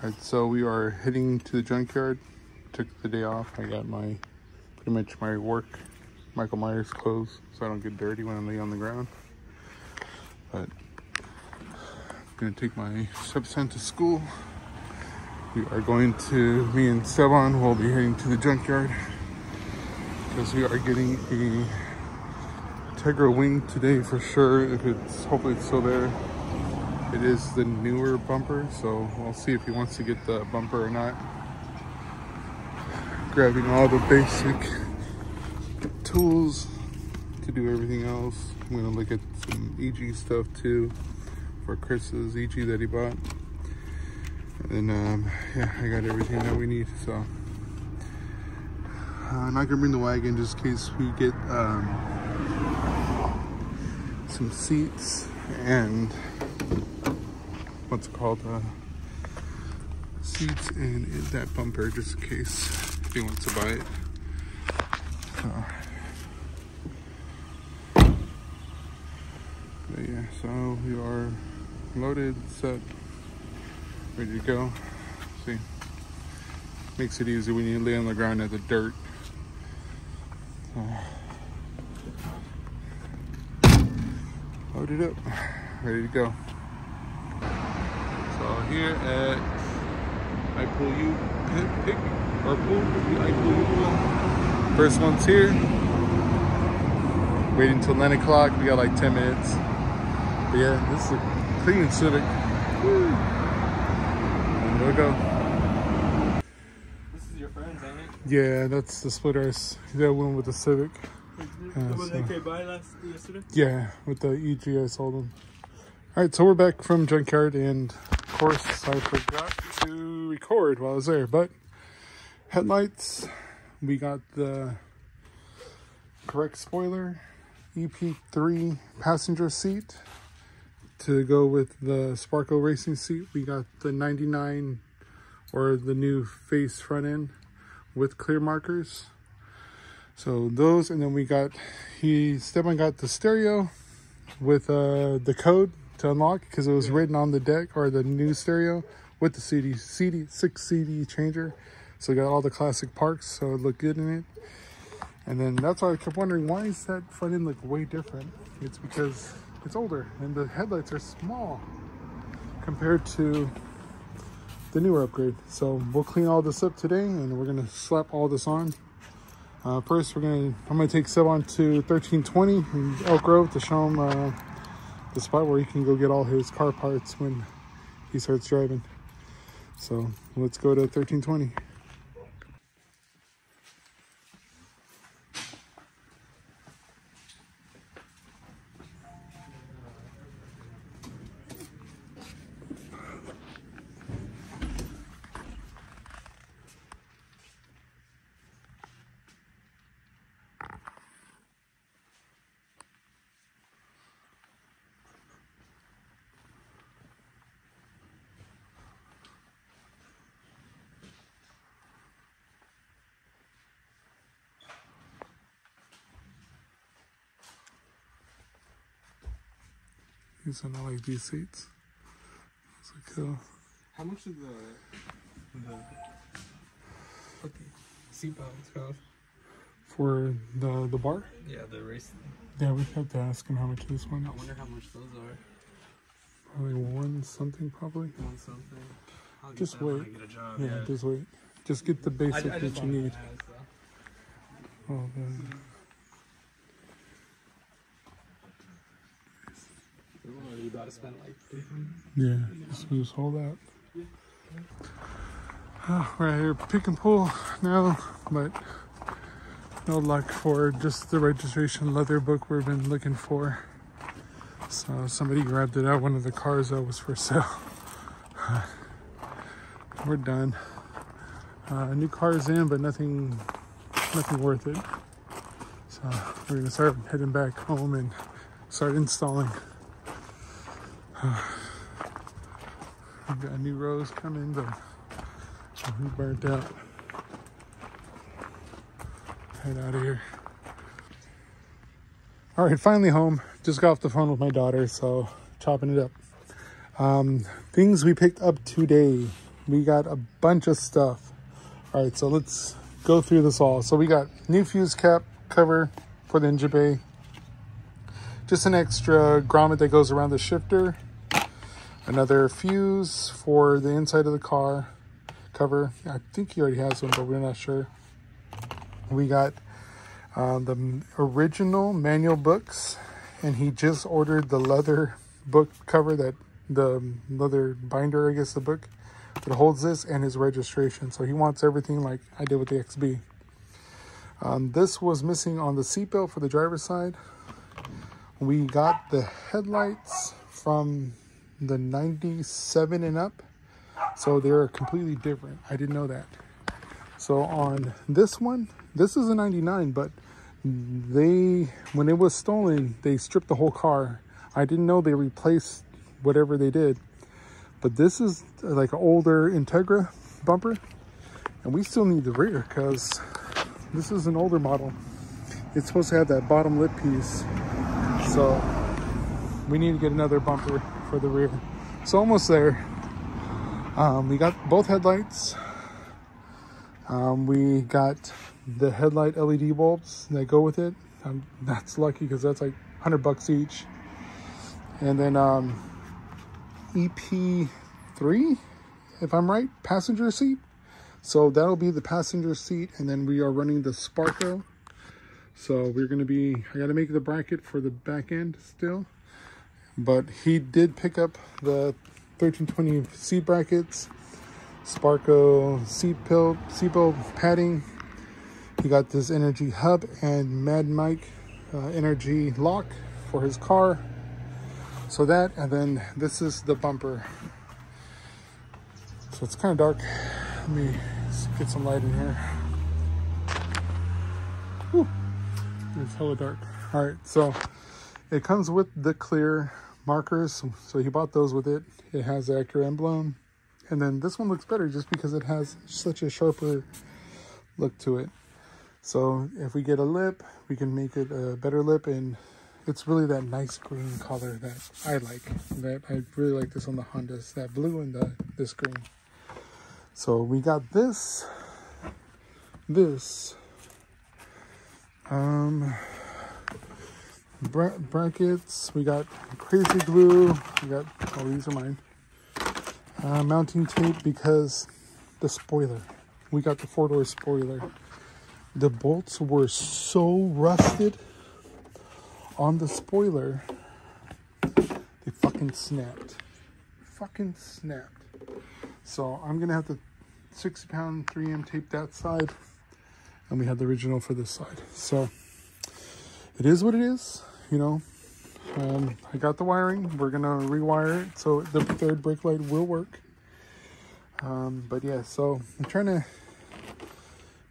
Alright, so we are heading to the junkyard. Took the day off. I got my pretty much my work Michael Myers clothes so I don't get dirty when I'm laying on the ground. But I'm gonna take my stepson to school. We are going to, me and Esteban will be heading to the junkyard because we are getting a Tegra wing today for sure. If it's, hopefully it's still there. It is the newer bumper, so we'll see if he wants to get the bumper or not. Grabbing all the basic tools to do everything else. I'm gonna look at some EG stuff too for Chris's EG that he bought. And then, yeah, I got everything that we need, so. I'm not gonna bring the wagon just in case we get some seats and what's it called, seats and that bumper just in case he wants to buy it. But yeah, so we are loaded, set, ready to go. See, makes it easy when you lay on the ground at the dirt. Loaded up, ready to go. So here at I Pull You Pick or Pool, I Pull You Pool. First one's here. Waiting till 9 o'clock. We got like 10 minutes. But yeah, this is a clean Civic. Woo. And there we go. This is your friend's, ain't it? Yeah, that's the splitters. That one with the Civic. The one that came by yesterday? Yeah, with the EG I sold them. Alright, so we're back from junkyard, and of course I forgot to record while I was there, but headlights, we got the correct spoiler, EP3 passenger seat to go with the Sparco racing seat. We got the 99 or the new face front end with clear markers. So those, and then we got, Esteban got the stereo with the code to unlock because it was written on the deck, or the new stereo with the 6 CD changer. So we got all the classic parks, so it looked good in it. And then that's why I kept wondering, why is that front end look way different? It's because it's older and the headlights are small compared to the newer upgrade. So we'll clean all this up today and we're gonna slap all this on. First, I'm gonna take Esteban to 1320 in Elk Grove to show him the spot where he can go get all his car parts when he starts driving. So let's go to 1320. These are not like these seats. It's like, cool. How much did the seat belts cost? For the bar? Yeah, the race. Yeah, we have to ask him how much this one is. I wonder how much those are. Probably one something, probably. One something. I'll get Just that when wait. I get a job. Yeah, just wait. Just get the basic that you need. Oh, You about to spend like yeah, just hold out. We're out here pick and pull now, but no luck for just the registration leather book we've been looking for. So somebody grabbed it out, one of the cars that was for sale. We're done. New car's in, but nothing worth it. So we're gonna start heading back home and start installing. We've got new rows coming, but we burnt out. Head out of here. All right, finally home. Just got off the phone with my daughter, so chopping it up. Things we picked up today. we got a bunch of stuff. All right, so let's go through this all. So we got new fuse cap cover for the engine bay. Just an extra grommet that goes around the shifter. Another fuse for the inside of the car cover. I think he already has one, but we're not sure. We got the original manual books, and he just ordered the leather book cover, that the leather binder, I guess, the book that holds this, and his registration. So he wants everything like I did with the XB. This was missing on the seatbelt for the driver's side. We got the headlights from the 97 and up, so they're completely different. I didn't know that. So on this one, this is a 99, but when it was stolen, they stripped the whole car. I didn't know they replaced whatever they did, but this is like an older Integra bumper, and we still need the rear because this is an older model. It's supposed to have that bottom lip piece, so we need to get another bumper for the rear. So almost there. We got both headlights. We got the headlight LED bulbs that go with it. That's lucky because that's like $100 each. And then EP3, if I'm right, passenger seat. So that'll be the passenger seat, and then we are running the Sparco. So we're gonna be, I gotta make the bracket for the back end still. But he did pick up the 1320 seat brackets, Sparco seatbelt padding. He got this energy hub and Mad Mike energy lock for his car. So that, and then this is the bumper. So it's kind of dark. Let me get some light in here. Whew. It's hella dark. All right, so it comes with the clear markers. So he bought those with it. It has the Acura emblem. And then this one looks better just because it has such a sharper look to it. So if we get a lip, we can make it a better lip, and it's really that nice green color that I like. That I really like this on the Hondas, that blue and this green. So we got this brackets. We got crazy glue. We got, oh, these are mine. Mounting tape because the spoiler. We got the 4-door spoiler. The bolts were so rusted on the spoiler, they fucking snapped. Fucking snapped. So I'm gonna have to 60-pound 3M tape that side, and we have the original for this side. So it is what it is, you know. I got the wiring. We're gonna rewire it so the third brake light will work. But yeah, so I'm trying to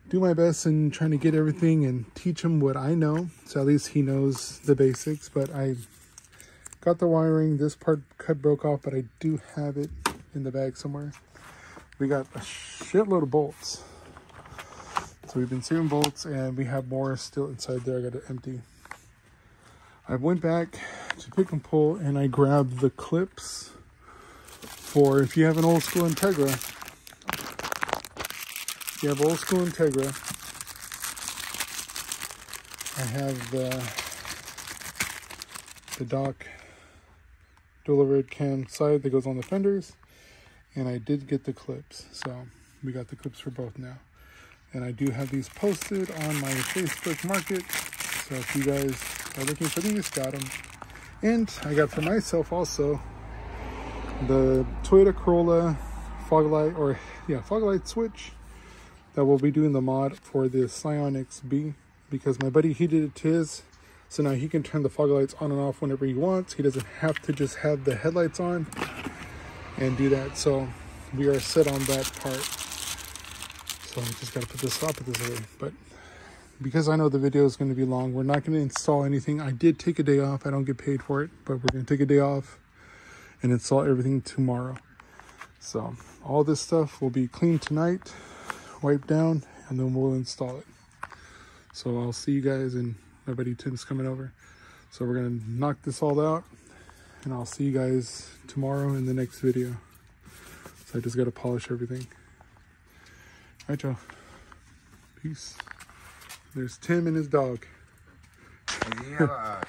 do my best and trying to get everything and teach him what I know, so at least he knows the basics. But I got the wiring. This part broke off, but I do have it in the bag somewhere. We got a shitload of bolts, so we've been saving bolts, and we have more still inside there. I got to empty. I went back to pick and pull, and I grabbed the clips for if you have an old school Integra. If you have old school Integra, I have the Doc dual red cam side that goes on the fenders, and I did get the clips. So we got the clips for both now. And I do have these posted on my Facebook Market. So if you guys are looking for these, got them. And I got for myself also the Toyota Corolla fog light, or yeah, fog light switch that we'll be doing the mod for the Scion XB, because my buddy, he did it to his, so now he can turn the fog lights on and off whenever he wants. He doesn't have to just have the headlights on and do that. So we are set on that part. So I just got to put this away. But because I know the video is going to be long, we're not going to install anything. I did take a day off. I don't get paid for it, but we're going to take a day off and install everything tomorrow. So all this stuff will be cleaned tonight, wiped down, and then we'll install it. So I'll see you guys, and my buddy Tim's coming over. So we're going to knock this all out, and I'll see you guys tomorrow in the next video. So I just got to polish everything. All right, y'all. Peace. There's Tim and his dog. And you have a